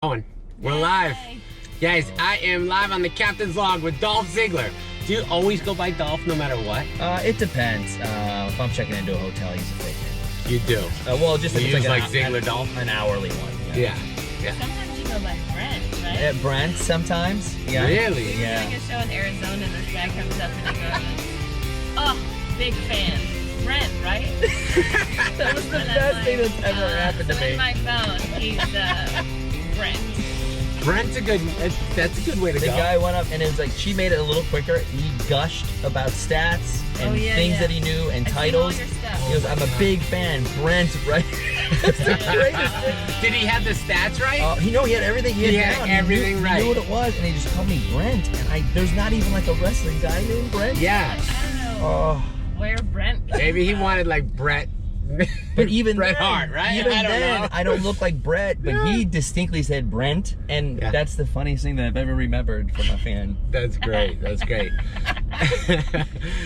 We're live. Guys, I am live on the Captain's Log with Dolph Ziggler. Do you always go by Dolph no matter what? It depends. If I'm checking into a hotel, he's a fake name. You do? Well, just you if use it's like Ziggler Dolph? An hourly one. Yeah. Sometimes you go by Brent, right? Brent sometimes. Yeah. Really? Yeah. Like a show in Arizona, this guy comes up and he goes, "Oh, big fan. Brent, right?" That was the best thing that's ever happened to me. In my phone, he's Brent. Brent's a good, that's a good way to The go. guy went up and it was like, she made it a little quicker. He gushed about stats and things that he knew and titles. All your stuff. He goes, "I'm a big fan. Brent, right?" That's the greatest thing. Did he have the stats right? He had everything. He had everything right. He knew what it was, and he just called me Brent. And there's not even like a wrestling guy named Brent. Yeah. I don't know where Brent goes. Maybe he wanted like Brett. But even Bret then, Hart, right? Even I don't know. I don't look like Brett, but he distinctly said Brent, and that's the funniest thing that I've ever remembered from a fan. That's great. That's great.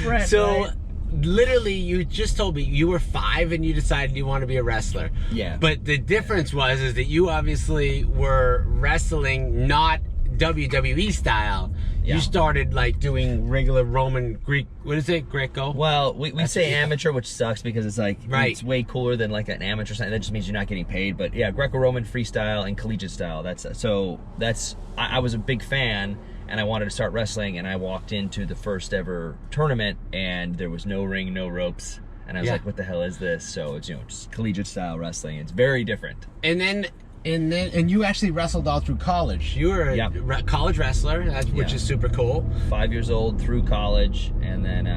Brent, so, right? literally, you just told me you were 5 and you decided you want to be a wrestler. Yeah. But the difference is that you obviously were wrestling not WWE style. Yeah. You started like doing regular Roman Greek. What is it? Greco? Well, we say amateur, which sucks because it's like Right. it's way cooler than like an amateur sign. That just means you're not getting paid. But yeah, Greco-Roman freestyle and collegiate style. I was a big fan, and I wanted to start wrestling, and I walked into the first ever tournament, and there was no ring, no ropes, and I was like, "What the hell is this?" So it's just collegiate style wrestling. It's very different. And you actually wrestled all through college. You were a college wrestler, which is super cool. 5 years old through college, and then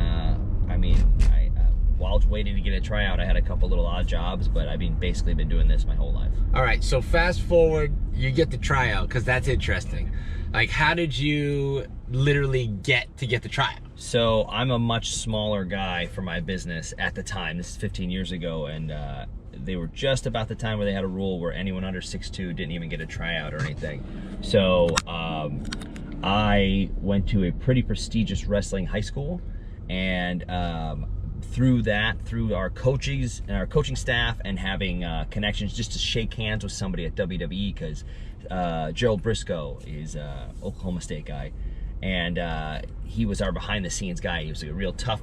while waiting to get a tryout, I had a couple little odd jobs, but I've basically been doing this my whole life. All right, so fast forward, you get the tryout, because that's interesting. Like, how did you literally get the tryout? So I'm a much smaller guy for my business at the time. This is 15 years ago, and they were just about the time where they had a rule where anyone under 6'2" didn't even get a tryout or anything. So I went to a pretty prestigious wrestling high school, and through our coaches and our coaching staff and having connections, just to shake hands with somebody at WWE, because Gerald Briscoe is a Oklahoma State guy, and he was our behind the scenes guy. He was a real tough,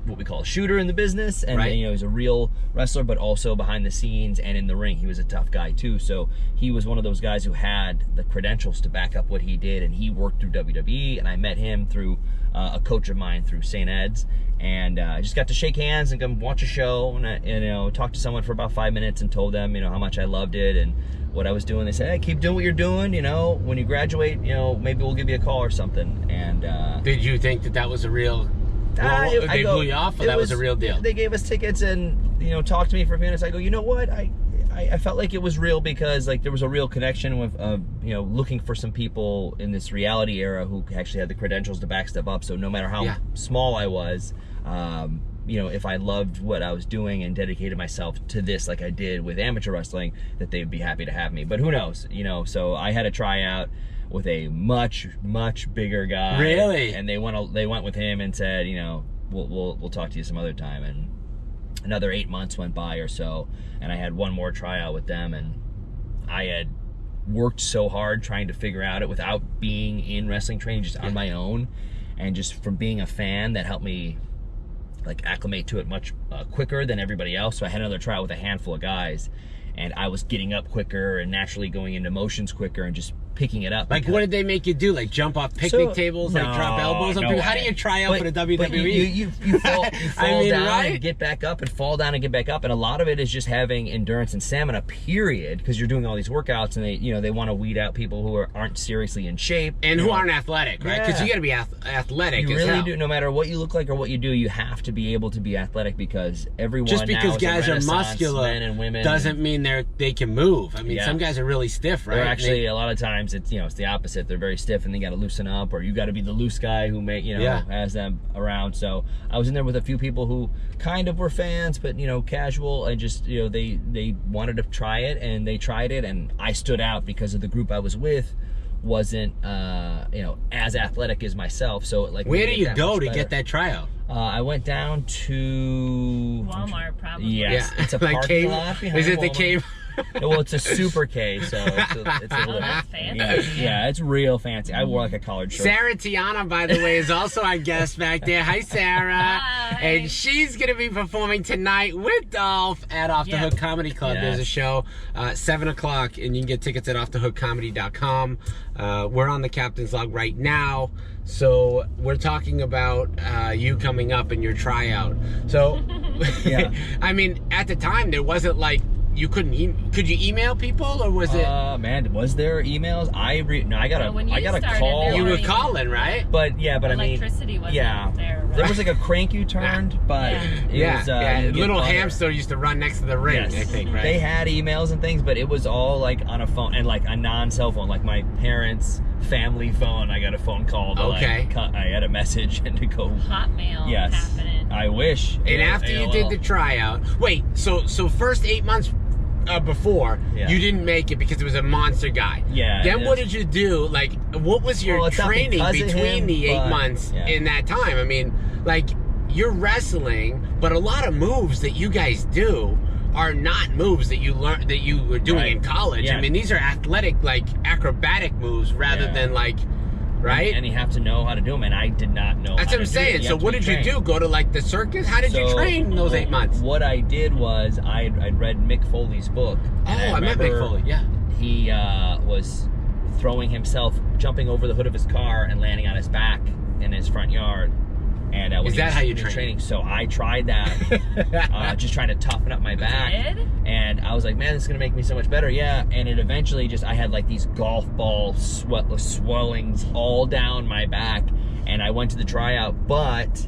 what we call a shooter in the business, and he's a real wrestler, but also behind the scenes and in the ring he was a tough guy too. So he was one of those guys who had the credentials to back up what he did, and he worked through WWE, and I met him through a coach of mine through St. Ed's, and I just got to shake hands and come watch a show, and talk to someone for about 5 minutes and told them how much I loved it and what I was doing. They said, "Hey, keep doing what you're doing, when you graduate, maybe we'll give you a call or something." And did you think that was a real they blew you off, or that was a real deal? They gave us tickets and talked to me for a few minutes. I go, you know what? I felt like it was real because there was a real connection with looking for some people in this reality era who actually had the credentials to back stuff up. So no matter how small I was, if I loved what I was doing and dedicated myself to this like I did with amateur wrestling, that they'd be happy to have me. But who knows? So I had a tryout with a much bigger guy. Really? And they went with him and said, we'll talk to you some other time. And another 8 months went by or so, and I had one more tryout with them, and I had worked so hard trying to figure out it without being in wrestling training, just on my own, and just from being a fan, that helped me acclimate to it much quicker than everybody else. So I had another tryout with a handful of guys, and I was getting up quicker and naturally going into motions quicker and just picking it up. Like, what did they make you do? Like, jump off picnic tables, drop elbows on people? How do you try out for the WWE? You fall down and get back up, and fall down and get back up, and a lot of it is just having endurance and stamina, period, because you're doing all these workouts, and they want to weed out people who aren't seriously in shape and who aren't athletic, right? Because you got to be athletic. You really do. No matter what you look like or what you do, you have to be able to be athletic, because everyone just because now guys are muscular, men and women, doesn't mean they can move. I mean, some guys are really stiff, right? They're actually a lot of times it's the opposite. They're very stiff and they got to loosen up, or you got to be the loose guy who has them around. So I was in there with a few people who kind of were fans, but casual, and just they wanted to try it, and they tried it, and I stood out because of the group I was with wasn't as athletic as myself. So where do you go to get that tryout? I went down to Walmart, probably. Yes, yeah. it's a like parking lot behind Is it Walmart. the cave? Well, it's a super K, so it's a little. That's fancy. Yeah, it's real fancy. I wore like a collared shirt. Sarah Tiana, by the way, is also our guest back there. Hi, Sarah. Hi. And she's going to be performing tonight with Dolph at Off the Hook Comedy Club. Yes. There's a show 7 o'clock, and you can get tickets at offthehookcomedy.com. We're on the Captain's Log right now, so we're talking about you coming up in your tryout. So, Yeah. I mean, at the time, there wasn't like, you couldn't could you email people, or was it? Man, was there emails? I got a started, call. there You were weren't even- calling, right? But I mean, Electricity wasn't there. Right? There was like a crank you turned, but it was you get little butter. hamster used to run next to the ring. Yes. I think, right? They had emails and things, but it was all like on a phone and like a non-cell phone, like my parents' family phone. I got a phone call to I had a message and to go. Hotmail Yes, happening. I wish. And after you did the tryout, wait, so first 8 months before, you didn't make it because it was a monster guy. Yeah. Then what did you do? Like, what was your training between the 8 months in that time? I mean, like, you're wrestling, but a lot of moves that you guys do are not moves that you learned that you were doing in college. I mean, these are athletic, like acrobatic moves rather than like. Right? And you have to know how to do them, and I did not know. That's what I'm saying. So what did you do? Go to like the circus? How did you train in those 8 months? What I did was I'd read Mick Foley's book. Oh, I met Mick Foley. Yeah. He was throwing himself, jumping over the hood of his car and landing on his back in his front yard. And is that how you train? So I tried that, just trying to toughen up my back. And I was like, man, this is gonna make me so much better. Yeah. And it eventually I had like these golf ball swellings all down my back. And I went to the tryout, but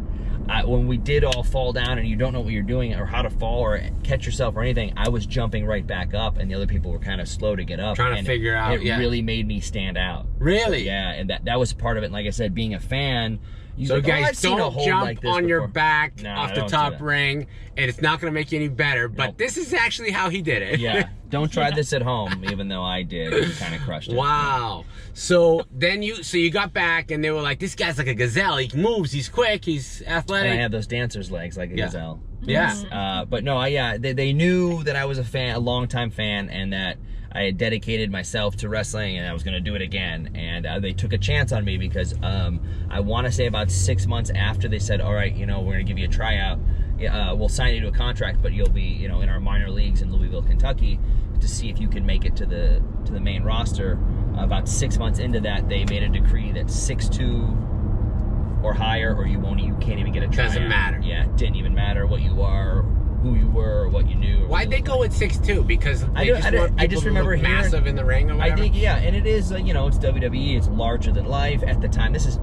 when we did all fall down and you don't know what you're doing or how to fall or catch yourself or anything, I was jumping right back up, and the other people were kind of slow to get up. Trying to figure out. It really made me stand out. Really? So, yeah, and that was part of it. And like I said, being a fan. So guys, don't jump on your back off the top ring, and it's not going to make you any better, but this is actually how he did it. Yeah, don't try this at home, even though I did. It kind of crushed it. Wow. So then you got back, and they were like, this guy's like a gazelle. He moves, he's quick, he's athletic. And I have those dancer's legs like a gazelle. Yeah. Yes. But no, they knew that I was a longtime fan, and that I had dedicated myself to wrestling, and I was going to do it again. And they took a chance on me because I want to say about 6 months after they said, all right, we're going to give you a tryout. We'll sign you to a contract, but you'll be, in our minor leagues in Louisville, Kentucky, to see if you can make it to the main roster. About 6 months into that, they made a decree that 6'2" or higher, or you can't even get a tryout. Doesn't matter. Yeah, it didn't even matter what you are, who you were, or what you knew. Why'd they go with 6'2"? Because I just remember hearing massive in the ring or whatever? I think, and it is, it's WWE, it's larger than life. At the time, this is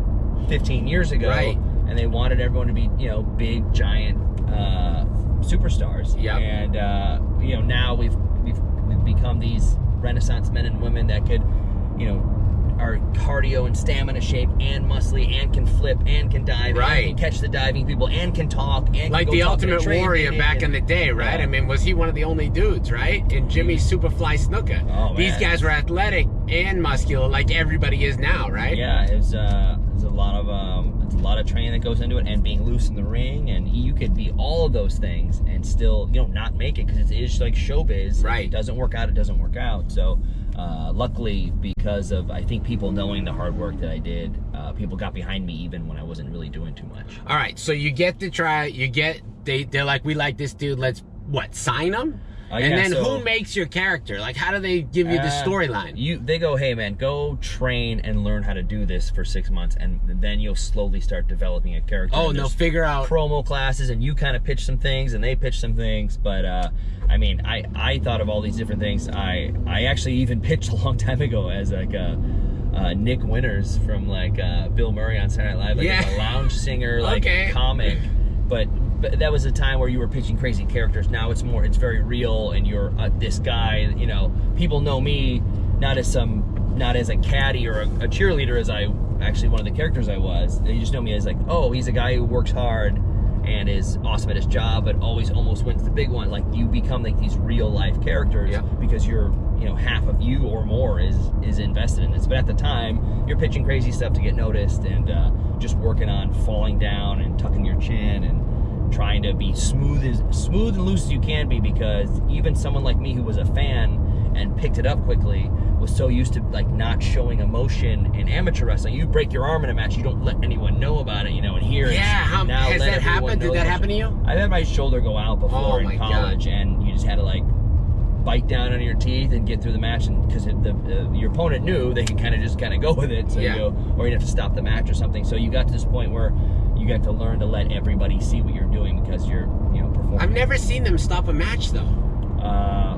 15 years ago. Right. And they wanted everyone to be, big, giant superstars. Yeah. And, now we've become these Renaissance men and women that could, are cardio and stamina shape and muscly and can flip and can dive and can catch the diving people and can talk and like can the Ultimate Warrior back in the day, right? I mean, was he one of the only dudes, right? In Jimmy Superfly Snuka. Oh, these guys were athletic and muscular like everybody is now, right? Yeah, it's a lot of training that goes into it, and being loose in the ring, and you could be all of those things and still not make it, because it is like showbiz. Right. If it doesn't work out, it doesn't work out. So luckily, because of I think people knowing the hard work that I did, people got behind me even when I wasn't really doing too much. All right, so you get to try, they're like, we like this dude, let's sign him? And then who makes your character? Like, how do they give you the storyline? They go, hey man, go train and learn how to do this for 6 months, and then you'll slowly start developing a character. Oh, and they'll figure out promo classes, and you kind of pitch some things, and they pitch some things. But I mean, I thought of all these different things. I actually even pitched a long time ago as like Nick Winters from like Bill Murray on Saturday Night Live, like as a lounge singer, like comic. But that was a time where you were pitching crazy characters. Now it's very real, and you're this guy. People know me not as a caddy or a cheerleader, as actually one of the characters I was. They just know me as like, oh, he's a guy who works hard and is awesome at his job, but always almost wins the big one. Like, you become like these real life characters because you're half of you or more is invested in this. But at the time, you're pitching crazy stuff to get noticed, and just working on falling down and tucking your chin and trying to be smooth and loose as you can be, because even someone like me who was a fan and picked it up quickly was so used to like not showing emotion in amateur wrestling. You break your arm in a match, you don't let anyone know about it, and here has that happened? Did that happen to you? I've had my shoulder go out before in college, and you just had to like bite down on your teeth and get through the match, and because your opponent knew, they could kind of go with it, so or you'd have to stop the match or something. So you got to this point where you got to learn to let everybody see what you're doing, because you're performing. I've never seen them stop a match though.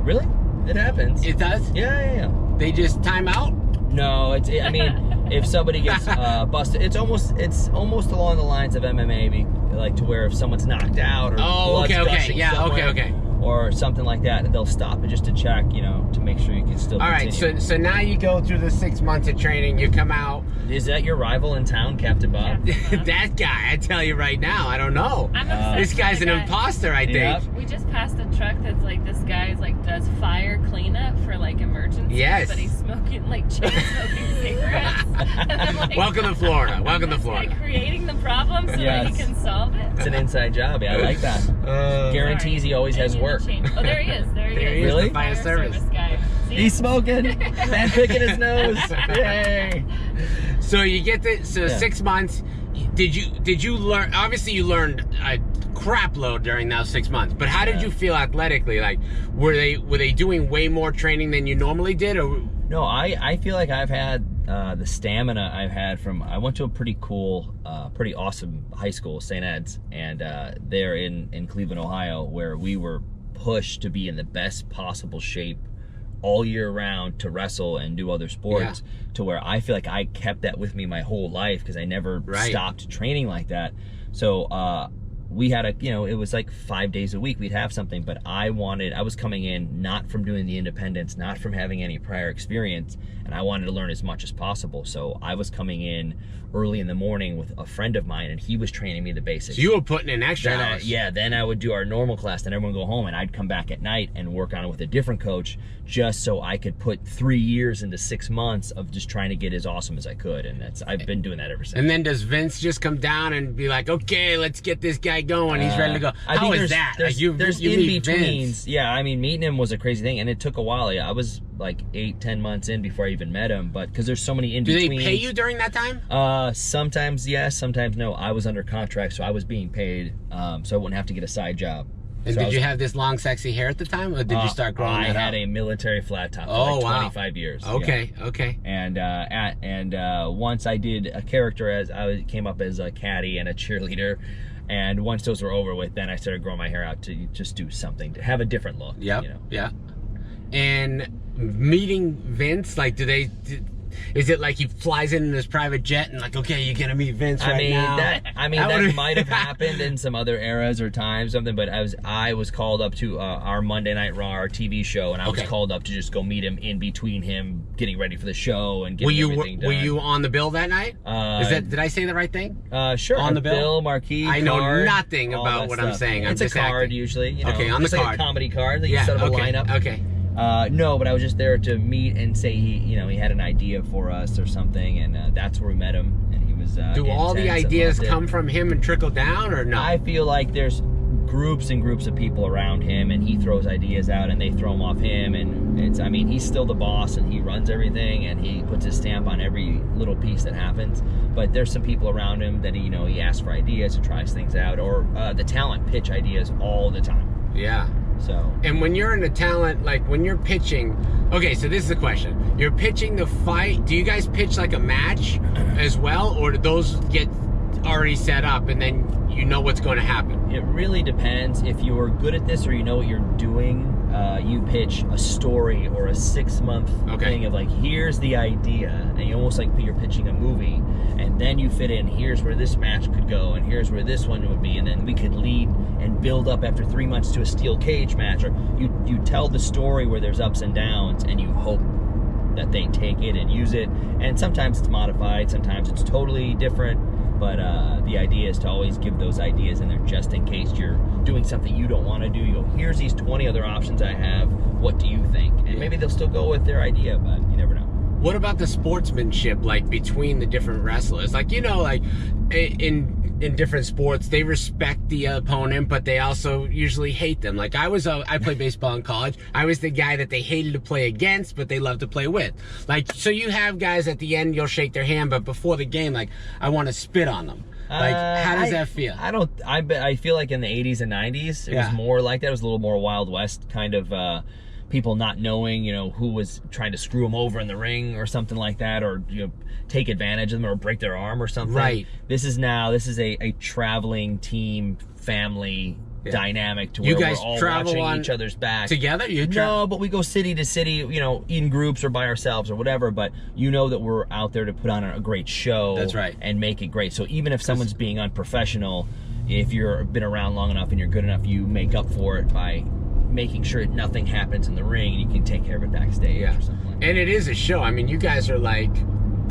Really? It happens. It does? Yeah. They just time out? No, I mean, if somebody gets busted, it's almost along the lines of MMA, like to where if someone's knocked out or blood's gushing somewhere, or something like that, they'll stop it just to check, to make sure you can still continue. All right, so now you go through the 6 months of training, you come out. Is that your rival in town, Captain Bob? That guy, I tell you right now, I don't know. This guy's an imposter, I think. Yep. We just passed a truck that's like, this guy's like does fire cleanup for like emergencies. Yes. But he's smoking, like chain smoking cigarettes. And then, like, welcome to Florida. Welcome to Florida. Like creating the problem so that he can solve it. It's an inside job. Yeah, I like that. Guarantees he always has work. Oh, there he is. There he is. Really? The fire service guy. See? He's smoking and picking his nose. Yay. So you get 6 months. Did you learn? Obviously, you learned a crap load during those 6 months. But how did you feel athletically? Like, were they doing way more training than you normally did, or? No, I feel like I've had the stamina I've had from. I went to a pretty cool, pretty awesome high school, St. Ed's, and there in Cleveland, Ohio, where we were pushed to be in the best possible shape all year round to wrestle and do other sports, to where I feel like I kept that with me my whole life, because I never stopped training like that. So we had it was like 5 days a week we'd have something, but I was coming in not from doing the independents, not from having any prior experience, and I wanted to learn as much as possible. So I was coming in early in the morning with a friend of mine, and he was training me the basics. So you were putting in extra hours. Then I would do our normal class, then everyone would go home, and I'd come back at night and work on it with a different coach, just so I could put 3 years into 6 months of just trying to get as awesome as I could. And I've been doing that ever since. And then does Vince just come down and be like, okay, let's get this guy going, he's ready to go? How is that? There's in-betweens. Yeah, I mean, meeting him was a crazy thing, and it took a while. I was like 8-10 months in before I even met him, but because there's so many in-betweens. Do they pay you during that time? Sometimes yes, sometimes no. I was under contract, so I was being paid, so I wouldn't have to get a side job. And did you have this long, sexy hair at the time, or did you start growing it out? I had a military flat top for like 25 years. Okay, yeah. Okay. And once I did a character as I came up as a caddy and a cheerleader, and once those were over with, then I started growing my hair out to just do something to have a different look. Yeah. And meeting Vince, like, is it like he flies in his private jet and like, okay, you're gonna meet Vince right now? That might have happened in some other eras or times, something. But I was called up to our Monday Night Raw, our TV show, and I was called up to just go meet him in between him getting ready for the show and getting everything done. Were you on the bill that night? Did I say the right thing? Sure. On the bill, marquee. I know nothing about what I'm saying. It's a card usually. Okay, on the card. Like a comedy card that you set up a lineup. Okay. No, but I was just there to meet and say he had an idea for us or something, and that's where we met him. And he was. Do all the ideas come from him and trickle down, or no? I feel like there's groups and groups of people around him, and he throws ideas out, and they throw them off him, and he's still the boss, and he runs everything, and he puts his stamp on every little piece that happens. But there's some people around him that he asks for ideas and tries things out, or the talent pitch ideas all the time. Yeah. So. And when you're in a talent, like when you're pitching, okay, so this is the question. You're pitching the fight. Do you guys pitch like a match as well, or do those get already set up and then you know what's going to happen? It really depends. If you're good at this or you know what you're doing, you pitch a story or a 6-month thing of like, here's the idea, and you almost like you're pitching a movie, and then you fit in, here's where this match could go, and here's where this one would be, and then we could lead and build up after 3 months to a steel cage match, or you tell the story where there's ups and downs, and you hope that they take it and use it, and sometimes it's modified, sometimes it's totally different. But the idea is to always give those ideas in there just in case you're doing something you don't want to do. You go, here's these 20 other options I have. What do you think? And maybe they'll still go with their idea, but you never know. What about the sportsmanship, like between the different wrestlers? Like, like in in different sports, they respect the opponent, but they also usually hate them. Like I played baseball in college. I was the guy that they hated to play against, but they loved to play with. Like, so you have guys at the end, you'll shake their hand, but before the game, like, I want to spit on them. Like, how does that feel? I feel like in the 80s and 90s, it was more like that. It was a little more Wild West kind of, people not knowing, you know, who was trying to screw them over in the ring or something like that, or, you know, take advantage of them or break their arm or something. Right. This is a traveling team family dynamic to where you guys we're all travel watching each other's back. Together? No, but we go city to city, you know, in groups or by ourselves or whatever, but you know that we're out there to put on a great show. That's right. And make it great. So even if someone's being unprofessional, if you've been around long enough and you're good enough, you make up for it by making sure nothing happens in the ring and you can take care of it backstage or something like that. And it is a show. I mean, you guys are like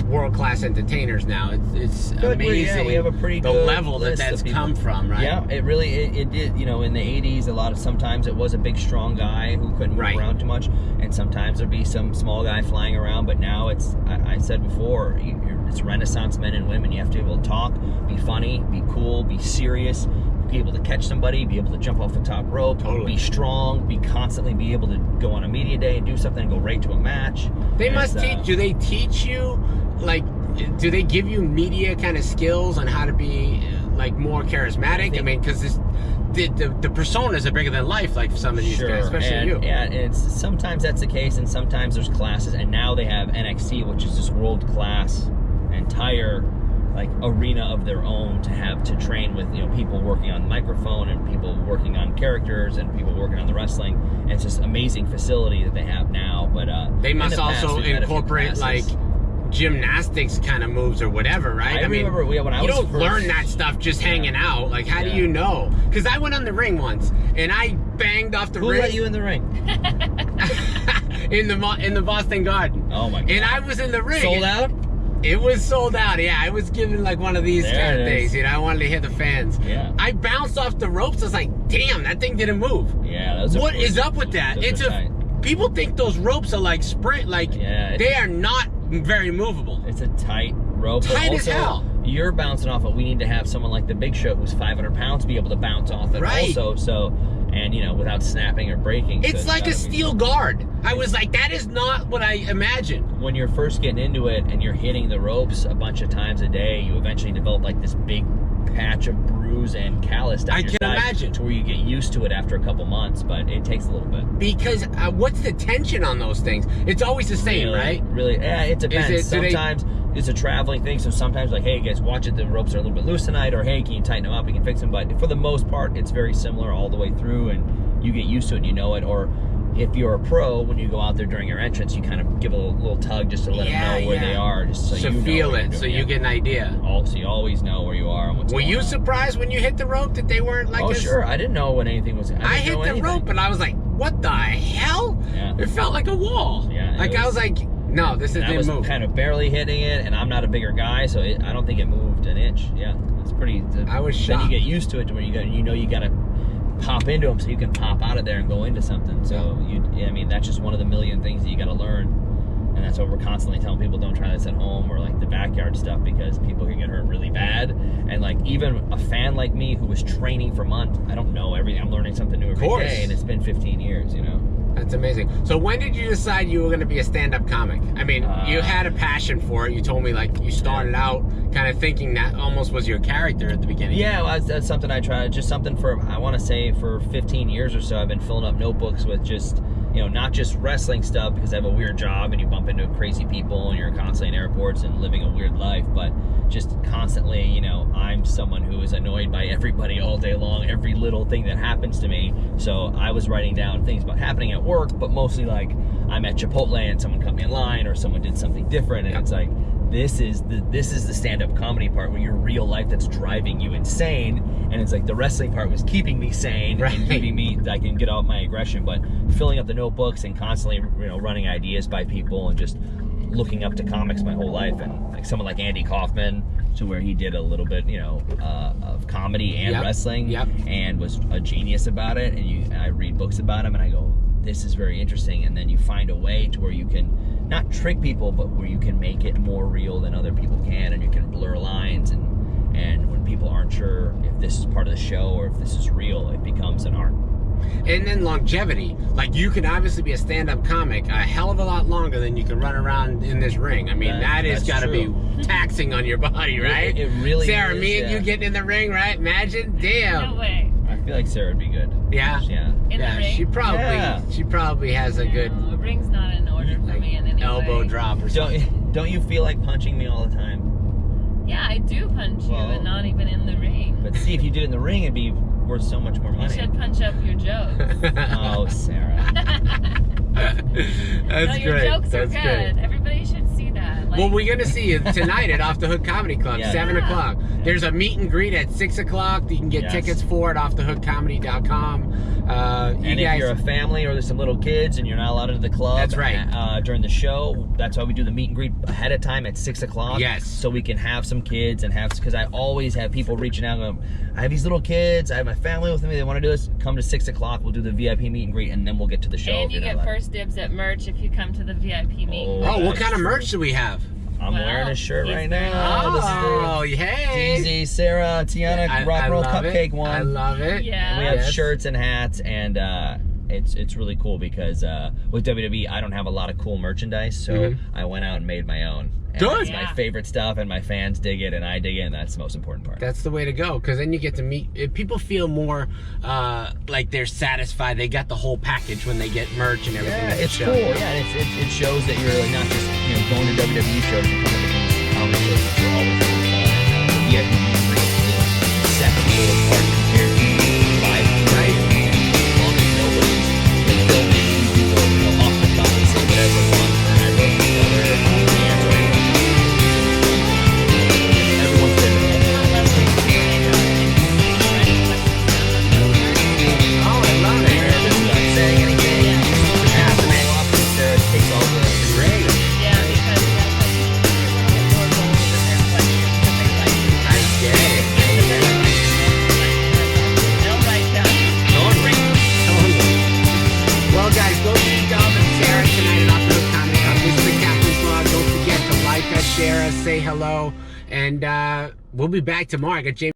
world-class entertainers now. It's amazing. We have a pretty good the level that's come from, right? Yeah, it really it did. You know, in the 80s, sometimes it was a big, strong guy who couldn't move around too much, and sometimes there'd be some small guy flying around. But now it's, I said before, it's Renaissance men and women. You have to be able to talk, be funny, be cool, be serious, be able to catch somebody, be able to jump off the top rope, be strong, be able to go on a media day and do something and go right to a match. They must teach. Do they teach you, like, do they give you media kind of skills on how to be like more charismatic? I mean, because the personas are bigger than life, like some of these guys, especially you. Yeah, and sometimes that's the case, and sometimes there's classes, and now they have NXT, which is this world-class entire like arena of their own to train with, you know, people working on the microphone and people working on characters and people working on the wrestling. And it's just amazing facility that they have now. But they must also incorporate like gymnastics kind of moves or whatever, right? I mean, remember when I was don't learn that stuff just hanging out. Like, how do you know? Because I went on the ring once and I banged off the ring. Who let you in the ring? in the Boston Garden. Oh my God! And I was in the ring. Sold out? It was sold out, yeah. I was given like one of these kind of things, you know. I wanted to hit the fans. Yeah. I bounced off the ropes. I was like, damn, that thing didn't move. Yeah, those What is up with that? People think those ropes are like sprint, like they are not very movable. It's a tight rope. Tight as hell. You're bouncing off it. We need to have someone like the Big Show who's 500 pounds be able to bounce off it also. So, and you know, without snapping or breaking. It's like a steel guard. I was like, that is not what I imagined. When you're first getting into it and you're hitting the ropes a bunch of times a day, you eventually develop like this big patch of bruise and callus down your side. I can imagine. To where you get used to it after a couple months, but it takes a little bit. Because what's the tension on those things? It's always the same, right? Really, yeah, it depends. Sometimes it's a traveling thing, so sometimes like, hey guys, watch it, the ropes are a little bit loose tonight, or hey, can you tighten them up, we can fix them. But for the most part, it's very similar all the way through, and you get used to it and you know it. Or if you're a pro, when you go out there during your entrance, you kind of give a little tug just to let them know where they are, just so you feel it, so you get an idea. So you always know where you are and what's going on. Were you surprised when you hit the rope that they weren't like this? Oh, sure. I didn't know when anything was. I hit the rope and I was like, what the hell? Yeah. It felt like a wall. Yeah. Like I was like, no, this didn't move. I was kind of barely hitting it, and I'm not a bigger guy, so I don't think it moved an inch. Yeah, it's pretty. I was shocked. Then you get used to it to where you know you got to pop into them so you can pop out of there and go into something. So I mean, that's just one of the million things that you got to learn, and that's what we're constantly telling people: don't try this at home or like the backyard stuff, because people can get hurt really bad. And like even a fan like me who was training for months, I don't know everything. I'm learning something new every day, and it's been 15 years, you know. That's amazing. So when did you decide you were going to be a stand-up comic? I mean, you had a passion for it. You told me like you started out kind of thinking that almost was your character at the beginning. Yeah, well, that's something I tried. Just something for, I want to say for 15 years or so, I've been filling up notebooks with just, you know, not just wrestling stuff, because I have a weird job and you bump into crazy people and you're constantly in airports and living a weird life, but just constantly, you know, I'm someone who is annoyed by everybody all day long, every little thing that happens to me. So I was writing down things about happening at work, but mostly like I'm at Chipotle and someone cut me in line or someone did something different, and it's like, this is the stand-up comedy part where your real life that's driving you insane, and it's like the wrestling part was keeping me sane and keeping me, I can get out my aggression. But filling up the notebooks and constantly, you know, running ideas by people and just looking up to comics my whole life, and like someone like Andy Kaufman, to where he did a little bit, you know, of comedy and wrestling, and was a genius about it. And I read books about him and I go, this is very interesting. And then you find a way to where you can not trick people, but where you can make it more real than other people can, and you can blur lines and And when people aren't sure if this is part of the show or if this is real, it becomes an art. And then longevity. Like, you can obviously be a stand-up comic a hell of a lot longer than you can run around in this ring. I mean, that has got to be taxing on your body, right? It really Sarah, is, me and you getting in the ring, right? Imagine, damn. No way. I feel like Sarah would be good. Yeah? Yeah. In the ring? She probably has a good A ring's not in order for me in any elbow way. drop or something. Don't you feel like punching me all the time? Yeah, I do punch you, and not even in the ring. But see, if you did it in the ring, it'd be worth so much more money. You should punch up your jokes. Oh, Sarah. That's your great. jokes are That's good. great. Everybody should see that. Like, Well, we're going to see you tonight at Off the Hook Comedy Club, Yeah. 7 o'clock. There's a meet and greet at 6 o'clock. You can get tickets for it off offthehookcomedy.com. And if you're a family or there's some little kids and you're not allowed into the club, that's right. During the show, that's why we do the meet and greet ahead of time at 6 o'clock. Yes. So we can have some kids and because I always have people reaching out going, I have these little kids, I have my family with me, they want to do this. Come to 6 o'clock, we'll do the VIP meet and greet, and then we'll get to the show. And you get first dibs at merch if you come to the VIP meet. Oh, what kind of merch do we have? I'm wearing a shirt right now. Oh, hey. Easy Sarah Tiana rock and roll cupcake one. I love it. Yeah. We have shirts and hats, and it's really cool because with WWE, I don't have a lot of cool merchandise, so I went out and made my own. And Good. It's my favorite stuff, and my fans dig it, and I dig it, and that's the most important part. That's the way to go, because then you get to meet. People feel more like they're satisfied. They got the whole package when they get merch and everything. Yeah, it's cool. Yeah, it shows that you're not just going to WWE shows and coming to these comedy shows. You're always really fun. The VIP is second little part compared to live, right? As long as nobody's filming, you can go off the top and say whatever you want. And I wrote the other fans or anything. Everyone's there. Oh, I love it. Everyone's not saying anything. Just passing it off to Sarah. Takes all the Great. Yeah, because more goals and their questions that they like. I get it. They'll write down. Totally. Well, guys, go see Dolph and Sarah tonight at Off the Hook Comedy Club. This is the Captain's Vlog. Don't forget to like us, share us, say hello, and we'll be back tomorrow. I got James.